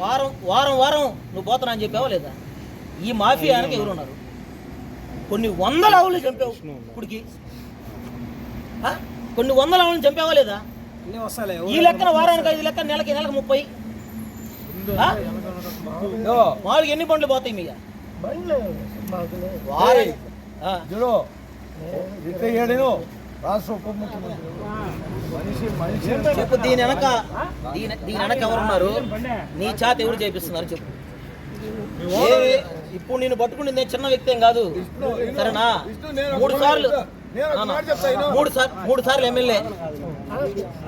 వారం వారం వారం నువ్వు పోతున్నా అని చెప్పావా లేదా? ఈ మాఫియా వెనక ఎవరున్నారు? కొన్ని వందల ఆవులు చంపావు ఇప్పటికి, కొన్ని వందల ఆవులను చంపావా లేదా? ఈ లెక్కన వారానికి 5 లెక్క, నెలకి 30. మామూలుగా ఎన్ని బండ్లు పోతాయి మీ? చెప్పు, దీని వెనక ఎవరున్నారు? నీ చేత ఎవరు చేపిస్తున్నారు చెప్పు. ఇప్పుడు నేను పట్టుకుని నేను చిన్న వ్యక్తి ఏం కాదు, సరేనా? 3 సార్లు ఎమ్మెల్యే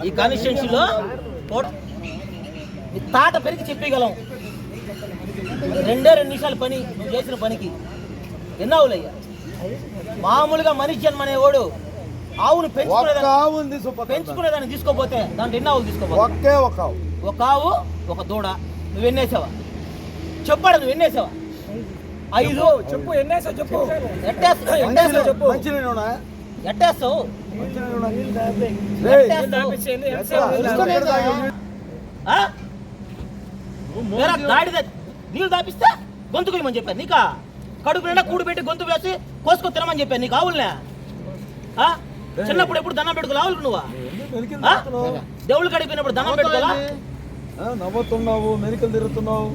ఈ కాన్స్టిట్యున్సీలో. తాట పెరిగి చెప్పగలం. 2 నిమిషాల పని నువ్వు చేసిన పనికి ఎన్ని ఆవులయ్యా? మామూలుగా మనిషి జన్మ అనేవాడు ఆవును పెంచుకునేదాన్ని తీసుకోపోతే దాంట్లో ఎన్ని ఆవులు తీసుకోపోతే? ఒక ఆవు, ఒక దూడ. నువ్వు ఎన్నేసావా చెప్పాడు? నువ్వు ఎన్నేసావా? 5. చెప్పు, ఎన్నేసావు చెప్పు. ఎట్టేస్తావు? గాడిద నీళ్ళు దాపిస్తే గొంతు కొయ్యమని చెప్పాను నీకా? కడుపు నిండా కూడు పెట్టి గొంతు వేసి కోసుకొని తినమని చెప్పాను నీకు ఆవులనే? చిన్నప్పుడు ఎప్పుడు దండం పెట్టుకోలే ఆవులకు? నువ్వా దేవుళ్ళు కడిపోయినప్పుడు దండం పెట్టుకోలా? నవ్వుతున్నావు, మెరికలు తిరుగుతున్నావు.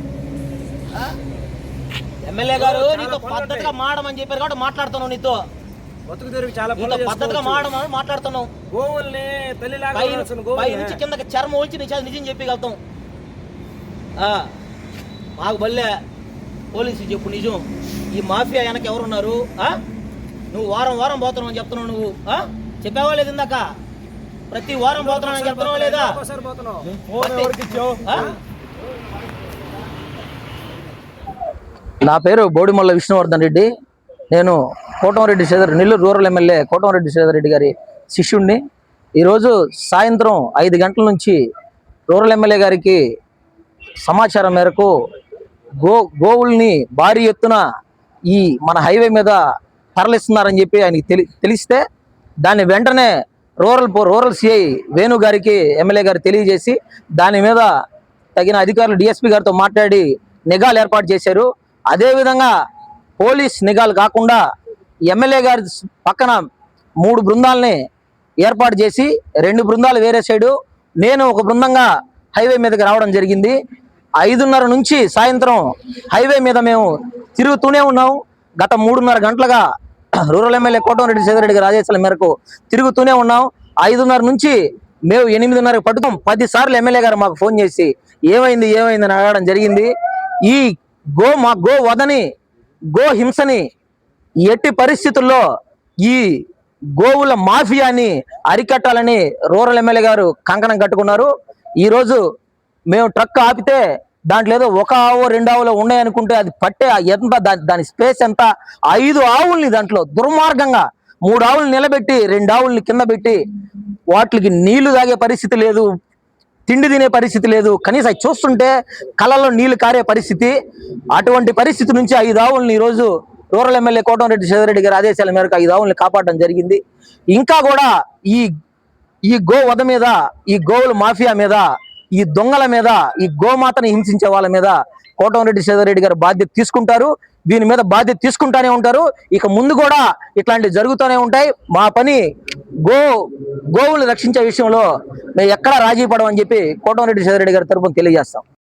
ఎమ్మెల్యే గారు నీతో పద్ధతిగా మాడమని చెప్పారు కాబట్టి మాట్లాడుతున్నావు. నీతో పద్ధతిగా మాట్లాడుతున్నావు. పై నుంచి కిందకి చర్మం వచ్చి నిజం చెప్పగలుగుతాం. మాకు బల్లే పోలీసు చెప్పు నిజం. ఈ మాఫియా వెనక ఎవరున్నారు? నువ్వు వారం వారం పోతున్నావు అని చెప్తున్నావు. నువ్వు చెప్పావా లేదు? ఇందాక ప్రతి వారం పోతున్నావు చెప్తున్నావా లేదా? నా పేరు బోడిమల్ల విష్ణువర్ధన్ రెడ్డి. నేను కోటంరెడ్డి నెల్లూరు రూరల్ ఎమ్మెల్యే కోటంరెడ్డి శ్రీధర్రెడ్డి గారి శిష్యుణ్ణి. ఈరోజు సాయంత్రం 5 గంటల నుంచి రూరల్ ఎమ్మెల్యే గారికి సమాచారం మేరకు గోవుల్ని భారీ ఎత్తున ఈ మన హైవే మీద తరలిస్తున్నారని చెప్పి ఆయనకి తెలిస్తే దాన్ని వెంటనే రూరల్ సిఐ వేణు గారికి ఎమ్మెల్యే గారు తెలియజేసి దాని మీద తగిన అధికారులు డిఎస్పీ గారితో మాట్లాడి నిఘాలు ఏర్పాటు చేశారు. అదేవిధంగా పోలీస్ నిఘాలు కాకుండా ఎమ్మెల్యే గారి పక్కన 3 బృందాలని ఏర్పాటు చేసి 2 బృందాలు వేరే సైడు, నేను ఒక బృందంగా హైవే మీదకి రావడం జరిగింది. 5:30 నుంచి సాయంత్రం హైవే మీద మేము తిరుగుతూనే ఉన్నాం. గత 3:30 గంటలుగా రూరల్ ఎమ్మెల్యే కోటంరెడ్డి శ్రీధర్రెడ్డి గారి ఆదేశాల మేరకు తిరుగుతూనే ఉన్నాం. 5:30 నుంచి మేము 8:30 పట్టుకోం. 10 సార్లు ఎమ్మెల్యే గారు మాకు ఫోన్ చేసి ఏమైంది అని అడగడం జరిగింది. ఈ గో వదని, గో హింసని ఎట్టి పరిస్థితుల్లో ఈ గోవుల మాఫియాని అరికట్టాలని రూరల్ ఎమ్మెల్యే గారు కంకణం కట్టుకున్నారు. ఈరోజు మేము ట్రక్ ఆపితే దాంట్లో ఏదో 1 ఆవు 2 ఆవులు ఉన్నాయనుకుంటే అది పట్టే ఎంత దాని స్పేస్ ఎంత? 5 ఆవుల్ని దాంట్లో దుర్మార్గంగా 3 ఆవుల్ని నిలబెట్టి 2 ఆవుల్ని కింద పెట్టి వాటికి నీళ్లు తాగే పరిస్థితి లేదు, తిండి తినే పరిస్థితి లేదు. కనీసం చూస్తుంటే కళ్ళల్లో నీళ్లు కారే పరిస్థితి. అటువంటి పరిస్థితి నుంచి 5 ఆవుల్ని ఈరోజు రూరల్ ఎమ్మెల్యే కోటంరెడ్డి శ్రీధర్రెడ్డి గారి ఆదేశాల మేరకు 5 ఆవుల్ని కాపాడడం జరిగింది. ఇంకా కూడా ఈ గో వధ మీద, ఈ గోవుల మాఫియా మీద, ఈ దొంగల మీద, ఈ గోమాతని హింసించే వాళ్ళ మీద కోటంరెడ్డి శ్రీధర్రెడ్డి గారు బాధ్యత తీసుకుంటారు. దీని మీద బాధ్యత తీసుకుంటానే ఉంటారు. ఇక ముందు కూడా ఇట్లాంటివి జరుగుతూనే ఉంటాయి. మా పని గోవులు రక్షించే విషయంలో మేము ఎక్కడా రాజీ పడమని చెప్పి కోటంరెడ్డి శ్రీధర్రెడ్డి గారి తరపున తెలియజేస్తాం.